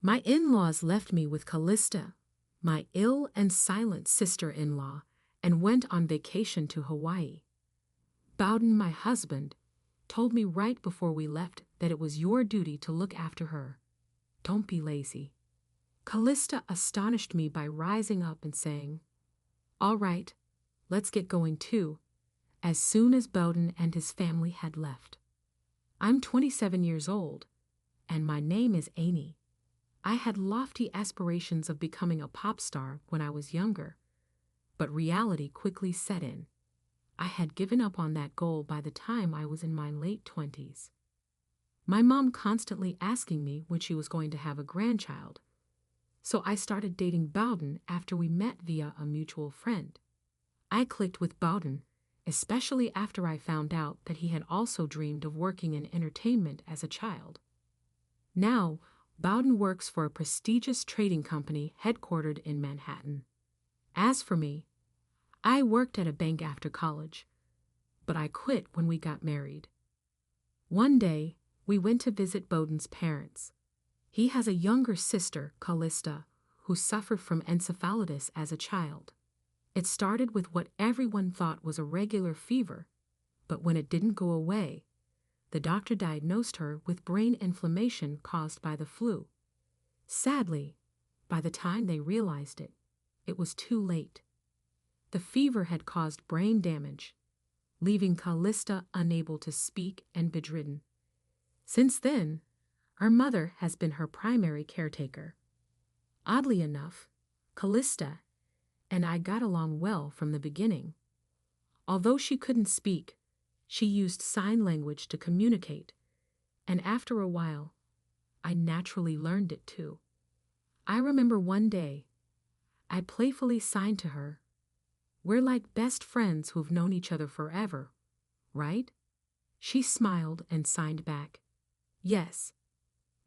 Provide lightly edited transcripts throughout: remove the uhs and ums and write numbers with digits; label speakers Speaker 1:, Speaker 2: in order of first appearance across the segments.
Speaker 1: My in-laws left me with Callista, my ill and silent sister-in-law, and went on vacation to Hawaii. Bowden, my husband, told me right before we left that it was your duty to look after her. Don't be lazy. Callista astonished me by rising up and saying, "All right, let's get going too," as soon as Bowden and his family had left. I'm 27 years old, and my name is Amy. I had lofty aspirations of becoming a pop star when I was younger, but reality quickly set in. I had given up on that goal by the time I was in my late 20s. My mom constantly asking me when she was going to have a grandchild, so I started dating Bowden after we met via a mutual friend. I clicked with Bowden, especially after I found out that he had also dreamed of working in entertainment as a child. Now, Bowden works for a prestigious trading company headquartered in Manhattan. As for me, I worked at a bank after college, but I quit when we got married. One day, we went to visit Bowden's parents. He has a younger sister, Callista, who suffered from encephalitis as a child. It started with what everyone thought was a regular fever, but when it didn't go away, the doctor diagnosed her with brain inflammation caused by the flu. Sadly, by the time they realized it, it was too late. The fever had caused brain damage, leaving Callista unable to speak and bedridden. Since then, our mother has been her primary caretaker. Oddly enough, Callista and I got along well from the beginning. Although she couldn't speak, she used sign language to communicate, and after a while, I naturally learned it too. I remember one day, I playfully signed to her, "We're like best friends who've known each other forever, right?" She smiled and signed back, "Yes,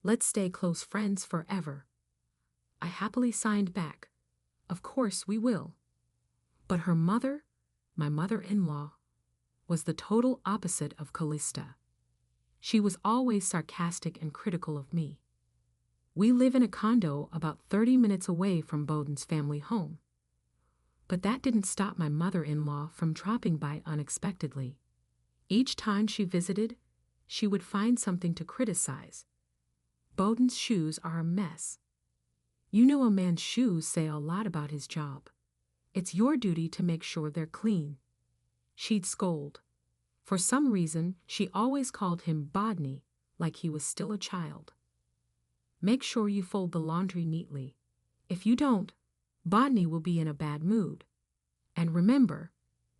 Speaker 1: let's stay close friends forever." I happily signed back, "Of course we will." But her mother, my mother-in-law, was the total opposite of Callista. She was always sarcastic and critical of me. We live in a condo about 30 minutes away from Bowden's family home. But that didn't stop my mother-in-law from dropping by unexpectedly. Each time she visited, she would find something to criticize. "Bowden's shoes are a mess. You know a man's shoes say a lot about his job. It's your duty to make sure they're clean." She'd scold. For some reason, she always called him Bodney, like he was still a child. "Make sure you fold the laundry neatly. If you don't, Bodney will be in a bad mood. And remember,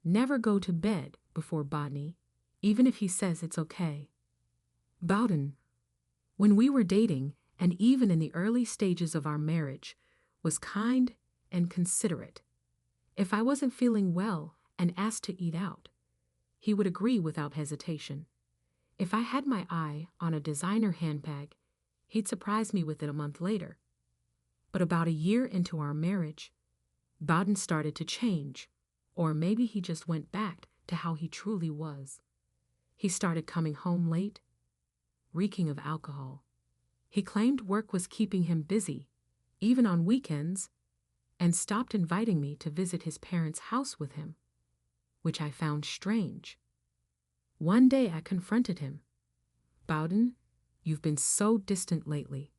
Speaker 1: never go to bed before Bodney, even if he says it's okay." Bowden, when we were dating, and even in the early stages of our marriage, was kind and considerate. If I wasn't feeling well and asked to eat out, he would agree without hesitation. If I had my eye on a designer handbag, he'd surprise me with it a month later. But about a year into our marriage, Bowden started to change, or maybe he just went back to how he truly was. He started coming home late, reeking of alcohol. He claimed work was keeping him busy, even on weekends, and stopped inviting me to visit his parents' house with him, which I found strange. One day I confronted him. "Bowden, you've been so distant lately.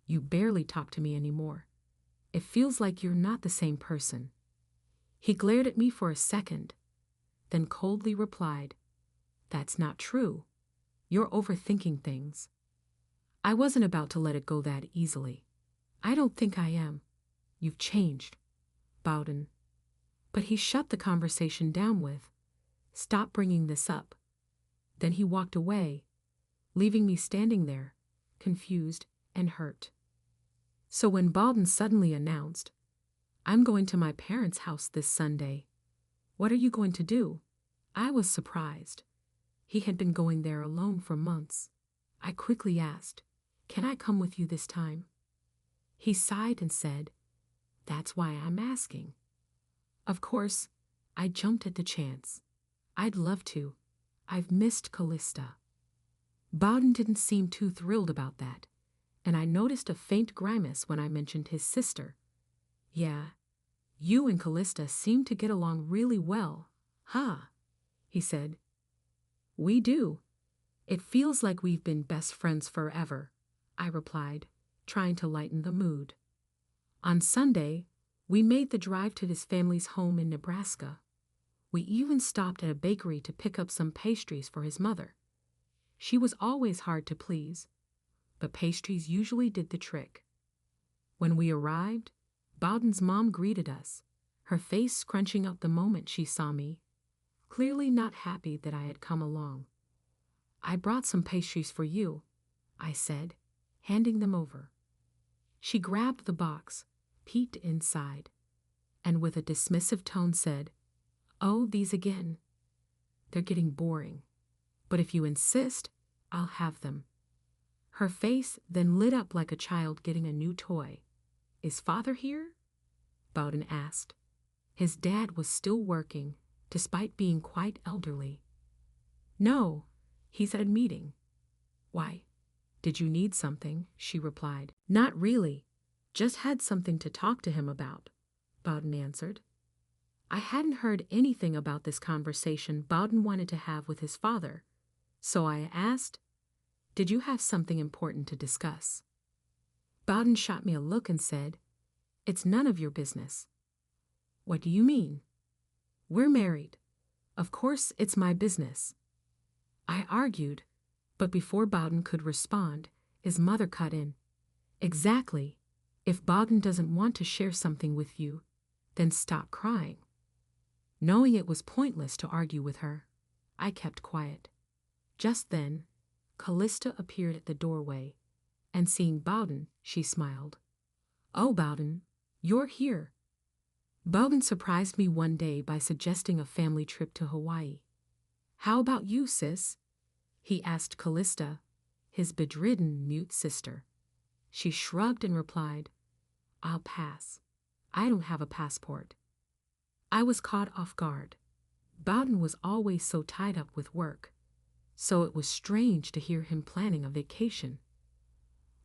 Speaker 1: You barely talk to me anymore. It feels like you're not the same person." He glared at me for a second, then coldly replied, "That's not true. You're overthinking things." I wasn't about to let it go that easily. "I don't think I am. You've changed, Bowden." But he shut the conversation down with, "Stop bringing this up." Then he walked away, leaving me standing there, confused and hurt. So when Bowden suddenly announced, "I'm going to my parents' house this Sunday. What are you going to do?" I was surprised. He had been going there alone for months. I quickly asked, "Can I come with you this time?" He sighed and said, "That's why I'm asking." Of course, I jumped at the chance. I'd love to. I've missed Callista. Bowden didn't seem too thrilled about that, and I noticed a faint grimace when I mentioned his sister. Yeah, you and Callista seem to get along really well, huh? He said. We do. It feels like we've been best friends forever, I replied, trying to lighten the mood. On Sunday, we made the drive to his family's home in Nebraska. We even stopped at a bakery to pick up some pastries for his mother. She was always hard to please, but pastries usually did the trick. When we arrived, Bowden's mom greeted us, her face scrunching up the moment she saw me, clearly not happy that I had come along. I brought some pastries for you, I said, handing them over. She grabbed the box, peeked inside, and with a dismissive tone said, "Oh, these again. They're getting boring, but if you insist, I'll have them." Her face then lit up like a child getting a new toy. Is Father here? Bowden asked. His dad was still working, despite being quite elderly. No, he's at a meeting. Why, did you need something? She replied. Not really. Just had something to talk to him about, Bowden answered. I hadn't heard anything about this conversation Bowden wanted to have with his father, so I asked, "Did you have something important to discuss?" Bowden shot me a look and said, "It's none of your business." What do you mean? We're married. Of course it's my business. I argued, but before Bowden could respond, his mother cut in. Exactly. If Bowden doesn't want to share something with you, then stop crying. Knowing it was pointless to argue with her, I kept quiet. Just then, Callista appeared at the doorway, and seeing Bowden, she smiled. Oh, Bowden, you're here. Bowden surprised me one day by suggesting a family trip to Hawaii. How about you, sis? He asked Callista, his bedridden mute sister. She shrugged and replied, I'll pass. I don't have a passport. I was caught off guard. Bowden was always so tied up with work, so it was strange to hear him planning a vacation.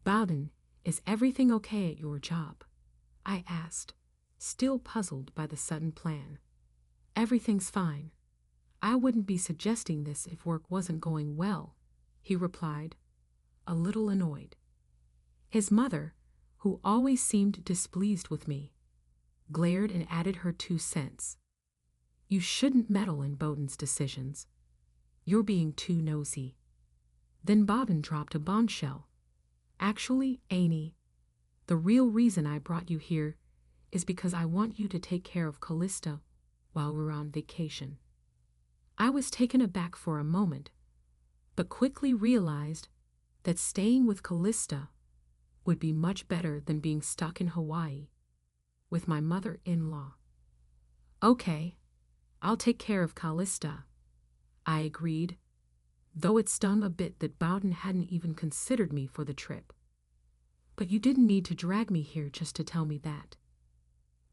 Speaker 1: Bowden, is everything okay at your job? I asked, still puzzled by the sudden plan. Everything's fine. I wouldn't be suggesting this if work wasn't going well, he replied, a little annoyed. His mother, who always seemed displeased with me, glared and added her 2 cents. You shouldn't meddle in Bowden's decisions. You're being too nosy. Then Bowden dropped a bombshell. Actually, Amy, the real reason I brought you here is because I want you to take care of Callista while we're on vacation. I was taken aback for a moment, but quickly realized that staying with Callista would be much better than being stuck in Hawaii with my mother-in-law. Okay, I'll take care of Callista, I agreed, though it stung a bit that Bowden hadn't even considered me for the trip. But you didn't need to drag me here just to tell me that.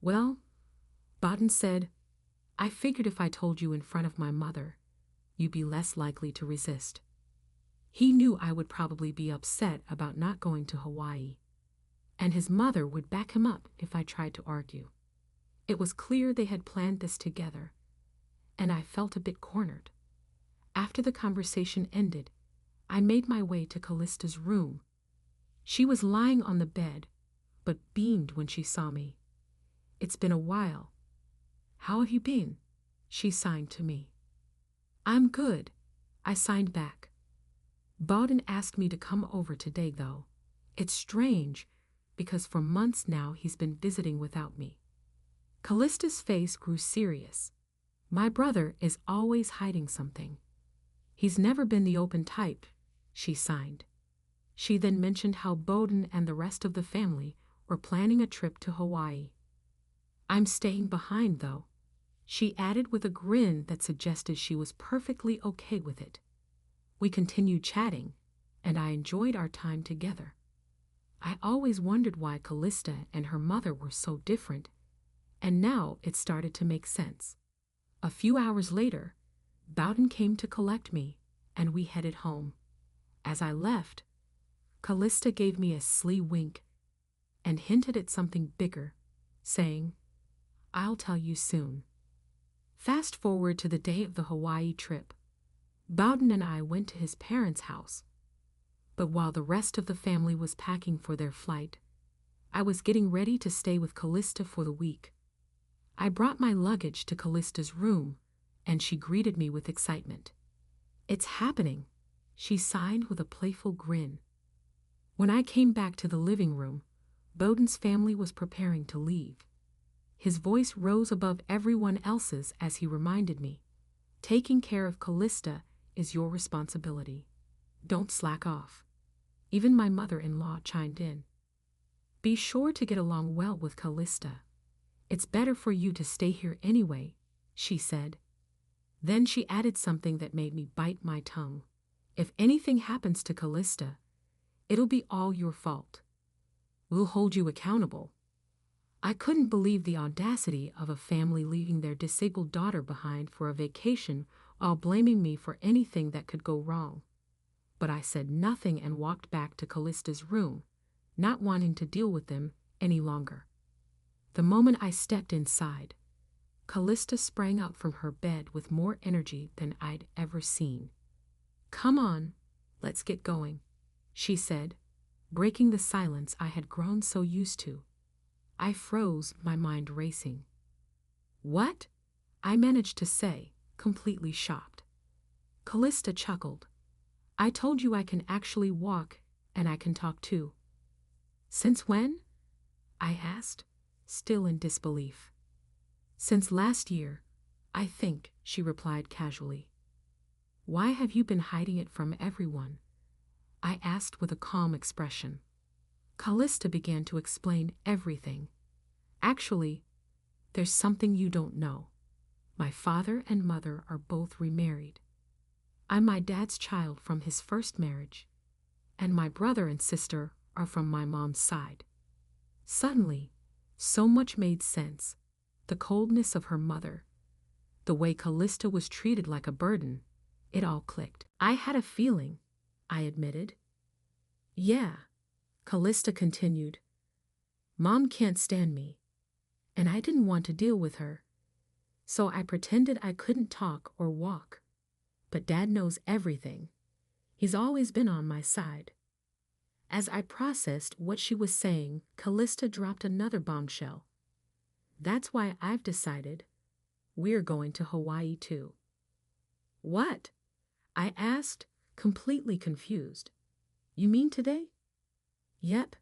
Speaker 1: Well, Bowden said, I figured if I told you in front of my mother, you'd be less likely to resist. He knew I would probably be upset about not going to Hawaii, and his mother would back him up if I tried to argue. It was clear they had planned this together, and I felt a bit cornered. After the conversation ended, I made my way to Callista's room. She was lying on the bed, but beamed when she saw me. It's been a while. How have you been? She signed to me. I'm good, I signed back. Bowden asked me to come over today, though. It's strange, because for months now he's been visiting without me. Callista's face grew serious. My brother is always hiding something. He's never been the open type, she signed. She then mentioned how Bowden and the rest of the family were planning a trip to Hawaii. I'm staying behind, though, she added with a grin that suggested she was perfectly okay with it. We continued chatting, and I enjoyed our time together. I always wondered why Callista and her mother were so different, and now it started to make sense. A few hours later, Bowden came to collect me, and we headed home. As I left, Callista gave me a sly wink and hinted at something bigger, saying, "I'll tell you soon." Fast forward to the day of the Hawaii trip. Bowden and I went to his parents' house. But while the rest of the family was packing for their flight, I was getting ready to stay with Callista for the week. I brought my luggage to Callista's room, and she greeted me with excitement. "It's happening," she sighed with a playful grin. When I came back to the living room, Bowden's family was preparing to leave. His voice rose above everyone else's as he reminded me, "Taking care of Callista is your responsibility. Don't slack off." Even my mother-in-law chimed in. "Be sure to get along well with Callista. It's better for you to stay here anyway," she said. Then she added something that made me bite my tongue. "If anything happens to Callista, it'll be all your fault. We'll hold you accountable." I couldn't believe the audacity of a family leaving their disabled daughter behind for a vacation while blaming me for anything that could go wrong. But I said nothing and walked back to Callista's room, not wanting to deal with them any longer. The moment I stepped inside, Callista sprang out from her bed with more energy than I'd ever seen. "Come on, let's get going," she said, breaking the silence I had grown so used to. I froze, my mind racing. "What?" I managed to say, completely shocked. Callista chuckled. "I told you I can actually walk, and I can talk too." "Since when?" I asked, still in disbelief. "Since last year, I think," she replied casually. "Why have you been hiding it from everyone?" I asked with a calm expression. Callista began to explain everything. "Actually, there's something you don't know. My father and mother are both remarried. I'm my dad's child from his first marriage, and my brother and sister are from my mom's side." Suddenly, so much made sense. The coldness of her mother, the way Callista was treated like a burden, it all clicked. "I had a feeling," I admitted. "Yeah," Callista continued. "Mom can't stand me, and I didn't want to deal with her. So I pretended I couldn't talk or walk. But Dad knows everything. He's always been on my side." As I processed what she was saying, Callista dropped another bombshell. "That's why I've decided we're going to Hawaii too." "What?" I asked, completely confused. "You mean today?" "Yep.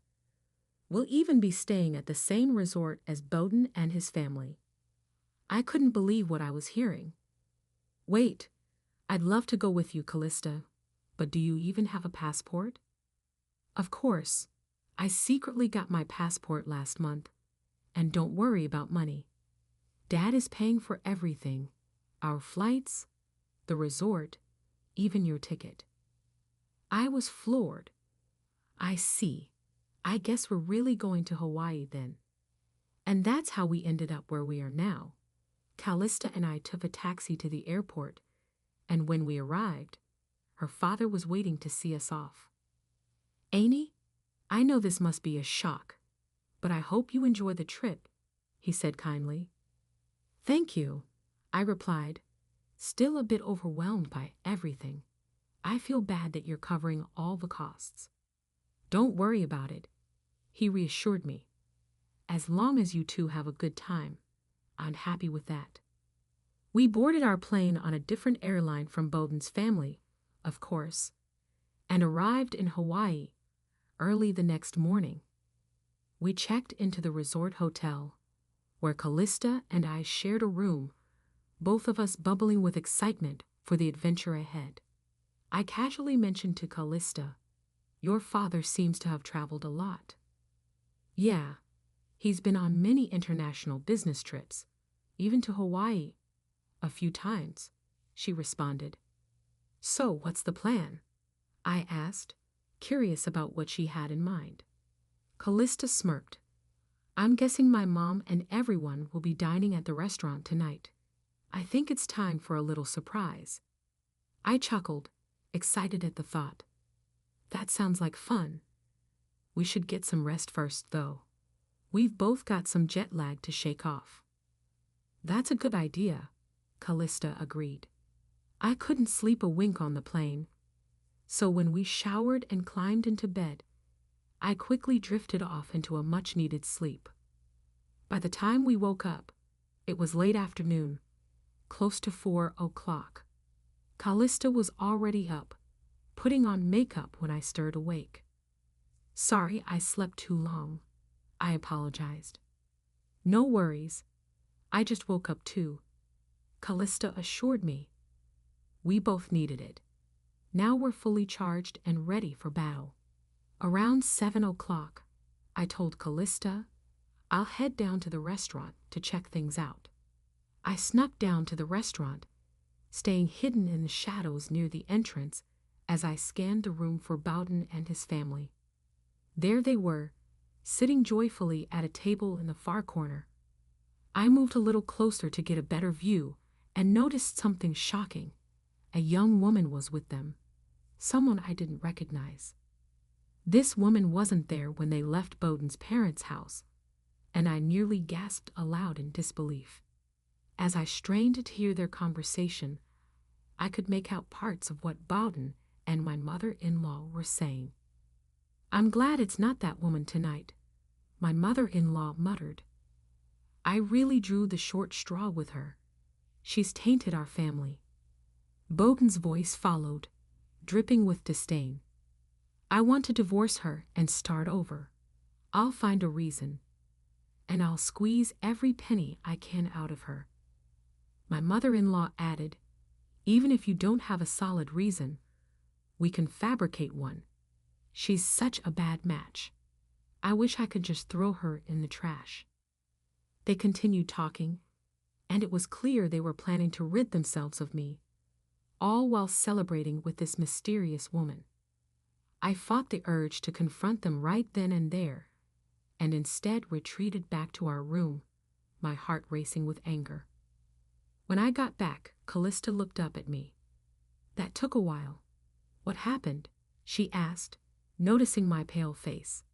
Speaker 1: We'll even be staying at the same resort as Bowden and his family." I couldn't believe what I was hearing. "Wait, I'd love to go with you, Callista, but do you even have a passport?" "Of course. I secretly got my passport last month. And don't worry about money. Dad is paying for everything. Our flights, the resort, even your ticket." I was floored. "I see. I guess we're really going to Hawaii then." And that's how we ended up where we are now. Callista and I took a taxi to the airport, and when we arrived, her father was waiting to see us off. "Amy, I know this must be a shock, but I hope you enjoy the trip," he said kindly. "Thank you," I replied, still a bit overwhelmed by everything. "I feel bad that you're covering all the costs." "Don't worry about it," he reassured me. "As long as you two have a good time, I'm happy with that." We boarded our plane on a different airline from Bowden's family, of course, and arrived in Hawaii early the next morning. We checked into the resort hotel, where Callista and I shared a room, both of us bubbling with excitement for the adventure ahead. I casually mentioned to Callista, "Your father seems to have traveled a lot." "Yeah, he's been on many international business trips, even to Hawaii, a few times," she responded. "So what's the plan?" I asked, curious about what she had in mind. Callista smirked. "I'm guessing my mom and everyone will be dining at the restaurant tonight. I think it's time for a little surprise." I chuckled, excited at the thought. "That sounds like fun. We should get some rest first, though. We've both got some jet lag to shake off. That's a good idea, Callista agreed. I couldn't sleep a wink on the plane, so when we showered and climbed into bed, I quickly drifted off into a much-needed sleep. By the time we woke up, it was late afternoon, close to 4 o'clock. Callista was already up, putting on makeup when I stirred awake. Sorry I slept too long, I apologized. No worries, I just woke up too, Callista assured me. We both needed it. Now we're fully charged and ready for battle. Around 7 o'clock, I told Callista I'll head down to the restaurant to check things out. I snuck down to the restaurant, staying hidden in the shadows near the entrance as I scanned the room for Bowden and his family. There they were, sitting joyfully at a table in the far corner. I moved a little closer to get a better view and noticed something shocking. A young woman was with them, someone I didn't recognize. This woman wasn't there when they left Bowden's parents' house, and I nearly gasped aloud in disbelief. As I strained to hear their conversation, I could make out parts of what Bowden and my mother-in-law were saying. I'm glad it's not that woman tonight, my mother-in-law muttered. I really drew the short straw with her. She's tainted our family. Bowden's voice followed, dripping with disdain. I want to divorce her and start over. I'll find a reason, and I'll squeeze every penny I can out of her. My mother-in-law added, even if you don't have a solid reason, we can fabricate one. She's such a bad match. I wish I could just throw her in the trash. They continued talking, and it was clear they were planning to rid themselves of me, all while celebrating with this mysterious woman. I fought the urge to confront them right then and there, and instead retreated back to our room, my heart racing with anger. When I got back, Callista looked up at me. That took a while. What happened? She asked, noticing my pale face.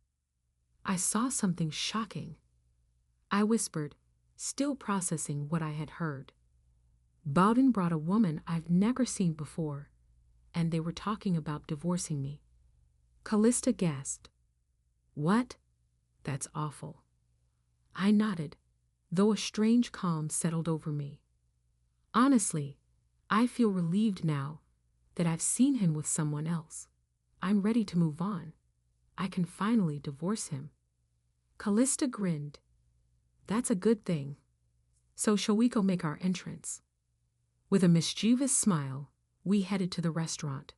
Speaker 1: I saw something shocking, I whispered, still processing what I had heard. Bowden brought a woman I've never seen before, and they were talking about divorcing me. Callista gasped. What? That's awful. I nodded, though a strange calm settled over me. Honestly, I feel relieved now that I've seen him with someone else. I'm ready to move on. I can finally divorce him. Callista grinned. That's a good thing. So shall we go make our entrance? With a mischievous smile, we headed to the restaurant.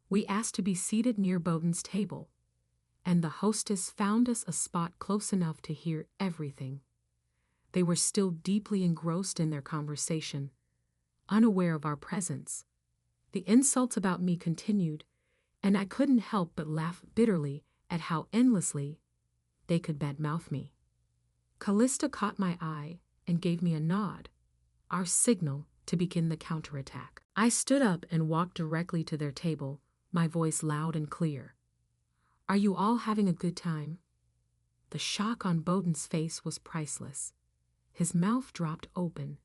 Speaker 1: We asked to be seated near Bowden's table, and the hostess found us a spot close enough to hear everything. They were still deeply engrossed in their conversation, unaware of our presence. The insults about me continued, and I couldn't help but laugh bitterly at how endlessly they could badmouth me. Callista caught my eye and gave me a nod, our signal to begin the counterattack. I stood up and walked directly to their table, my voice loud and clear. Are you all having a good time? The shock on Bowden's face was priceless. His mouth dropped open,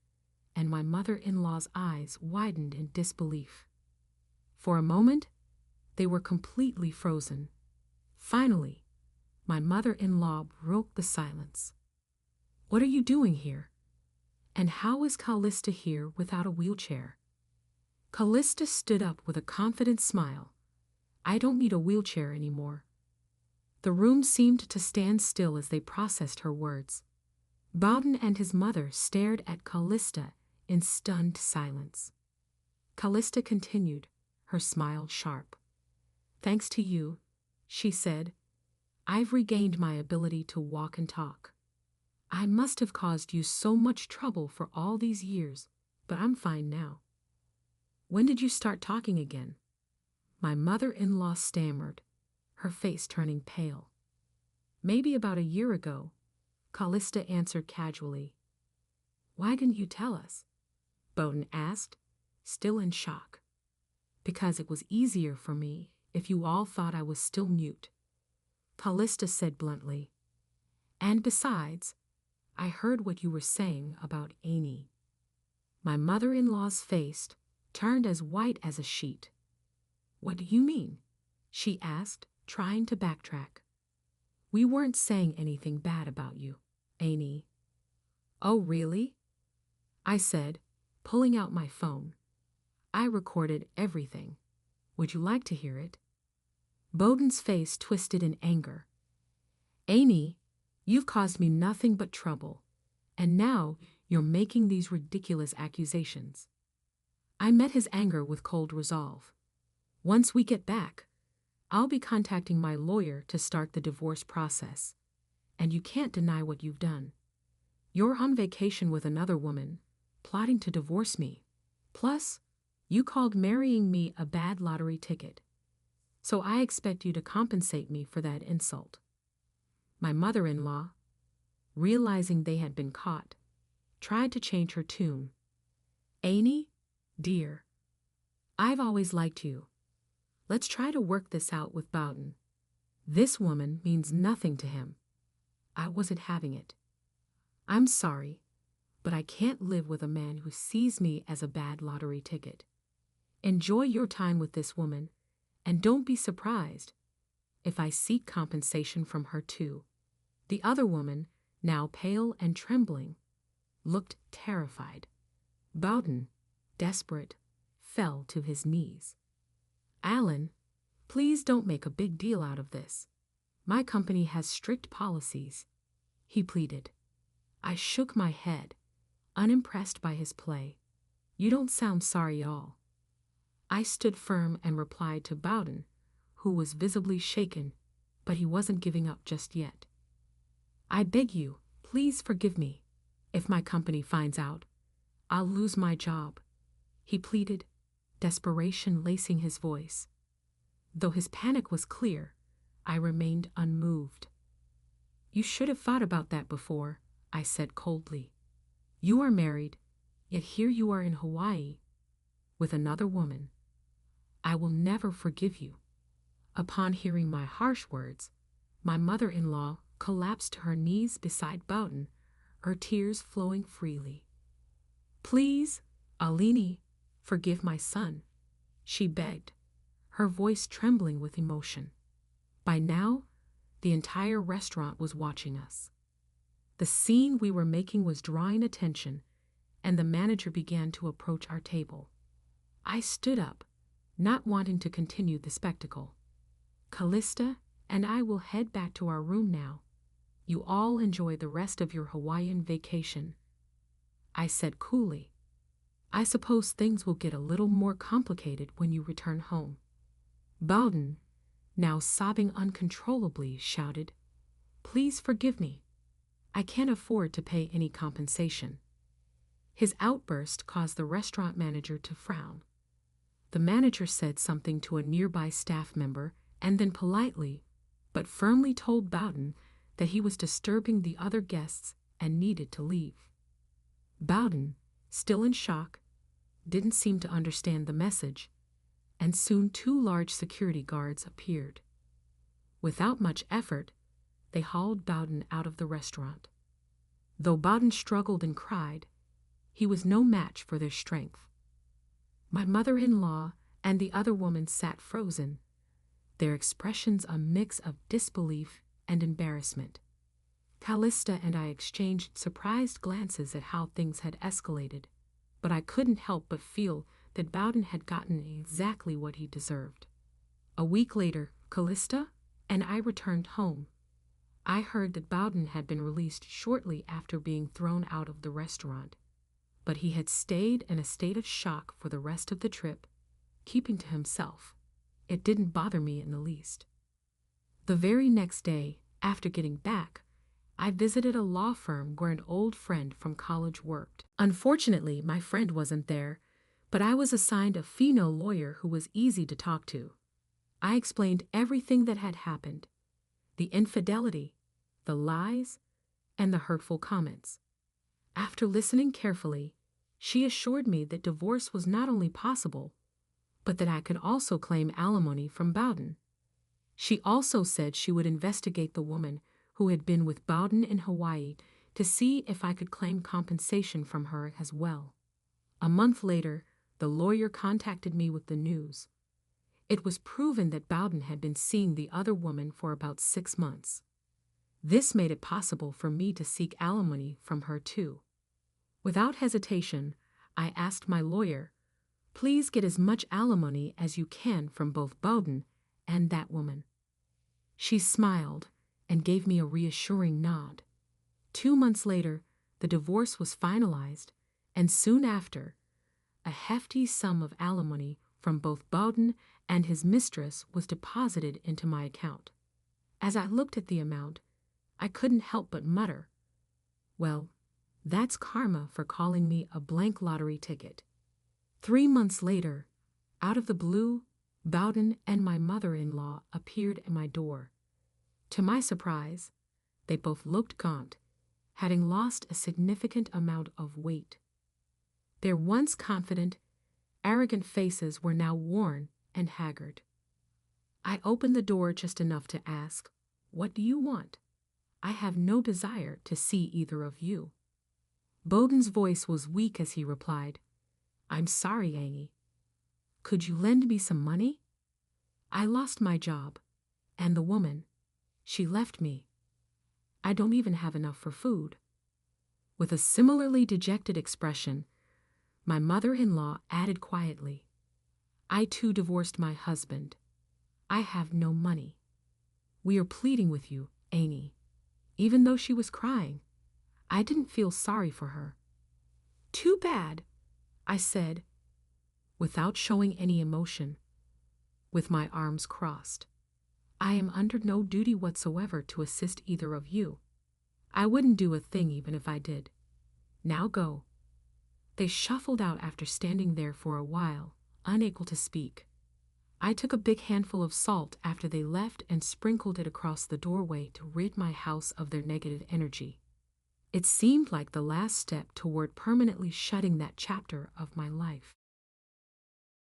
Speaker 1: and my mother-in-law's eyes widened in disbelief. For a moment, they were completely frozen. Finally, my mother-in-law broke the silence. What are you doing here? And how is Callista here without a wheelchair? Callista stood up with a confident smile. I don't need a wheelchair anymore. The room seemed to stand still as they processed her words. Bowden and his mother stared at Callista in stunned silence. Callista continued, her smile sharp. Thanks to you, she said, I've regained my ability to walk and talk. I must have caused you so much trouble for all these years, but I'm fine now. When did you start talking again? My mother-in-law stammered, her face turning pale. Maybe about a year ago, Callista answered casually. Why didn't you tell us? Bowden asked, still in shock. Because it was easier for me if you all thought I was still mute. Callista said bluntly. And besides, I heard what you were saying about Amy. My mother-in-law's face turned as white as a sheet. What do you mean? She asked, trying to backtrack. We weren't saying anything bad about you, Amy. Oh, really? I said, pulling out my phone. I recorded everything. Would you like to hear it? Bowden's face twisted in anger. Amy, you've caused me nothing but trouble, and now you're making these ridiculous accusations. I met his anger with cold resolve. Once we get back, I'll be contacting my lawyer to start the divorce process, and you can't deny what you've done. You're on vacation with another woman, plotting to divorce me. Plus, you called marrying me a bad lottery ticket. So I expect you to compensate me for that insult. My mother-in-law, realizing they had been caught, tried to change her tune. Amy, dear, I've always liked you. Let's try to work this out with Bowden. This woman means nothing to him. I wasn't having it. I'm sorry, but I can't live with a man who sees me as a bad lottery ticket. Enjoy your time with this woman, and don't be surprised if I seek compensation from her too. The other woman, now pale and trembling, looked terrified. Bowden, desperate, fell to his knees. Alan, please don't make a big deal out of this. My company has strict policies, he pleaded. I shook my head, unimpressed by his play. You don't sound sorry at all. I stood firm and replied to Bowden, who was visibly shaken, but he wasn't giving up just yet. I beg you, please forgive me. If my company finds out, I'll lose my job, he pleaded, desperation lacing his voice. Though his panic was clear, I remained unmoved. You should have thought about that before, I said coldly. You are married, yet here you are in Hawaii with another woman. I will never forgive you. Upon hearing my harsh words, my mother-in-law collapsed to her knees beside Bowden, her tears flowing freely. Please, Alini, forgive my son, she begged, her voice trembling with emotion. By now, the entire restaurant was watching us. The scene we were making was drawing attention, and the manager began to approach our table. I stood up, not wanting to continue the spectacle. Callista and I will head back to our room now. You all enjoy the rest of your Hawaiian vacation, I said coolly. I suppose things will get a little more complicated when you return home. Bowden, now sobbing uncontrollably, shouted, Please forgive me. I can't afford to pay any compensation. His outburst caused the restaurant manager to frown. The manager said something to a nearby staff member and then politely, but firmly told Bowden that he was disturbing the other guests and needed to leave. Bowden, still in shock, didn't seem to understand the message, and soon 2 large security guards appeared. Without much effort, they hauled Bowden out of the restaurant. Though Bowden struggled and cried, he was no match for their strength. My mother-in-law and the other woman sat frozen, their expressions a mix of disbelief and embarrassment. Callista and I exchanged surprised glances at how things had escalated, but I couldn't help but feel that Bowden had gotten exactly what he deserved. A week later, Callista and I returned home. I heard that Bowden had been released shortly after being thrown out of the restaurant, but he had stayed in a state of shock for the rest of the trip, keeping to himself. It didn't bother me in the least. The very next day, after getting back, I visited a law firm where an old friend from college worked. Unfortunately, my friend wasn't there, but I was assigned a female lawyer who was easy to talk to. I explained everything that had happened, the infidelity, the lies, and the hurtful comments. After listening carefully, she assured me that divorce was not only possible, but that I could also claim alimony from Bowden. She also said she would investigate the woman who had been with Bowden in Hawaii to see if I could claim compensation from her as well. A month later, the lawyer contacted me with the news. It was proven that Bowden had been seeing the other woman for about 6 months. This made it possible for me to seek alimony from her too. Without hesitation, I asked my lawyer, "Please get as much alimony as you can from both Bowden and that woman." She smiled and gave me a reassuring nod. 2 months later, the divorce was finalized, and soon after, a hefty sum of alimony from both Bowden and his mistress was deposited into my account. As I looked at the amount, I couldn't help but mutter, "Well, that's karma for calling me a blank lottery ticket." 3 months later, out of the blue, Bowden and my mother-in-law appeared at my door. To my surprise, they both looked gaunt, having lost a significant amount of weight. Their once confident, arrogant faces were now worn and haggard. I opened the door just enough to ask, "What do you want? I have no desire to see either of you." Bowden's voice was weak as he replied, "I'm sorry, Annie. Could you lend me some money? I lost my job, and the woman, she left me. I don't even have enough for food." With a similarly dejected expression, my mother-in-law added quietly, "I too divorced my husband. I have no money. We are pleading with you, Annie." Even though she was crying, I didn't feel sorry for her. "Too bad," I said, without showing any emotion, with my arms crossed. "I am under no duty whatsoever to assist either of you. I wouldn't do a thing even if I did. Now go." They shuffled out after standing there for a while, unable to speak. I took a big handful of salt after they left and sprinkled it across the doorway to rid my house of their negative energy. It seemed like the last step toward permanently shutting that chapter of my life.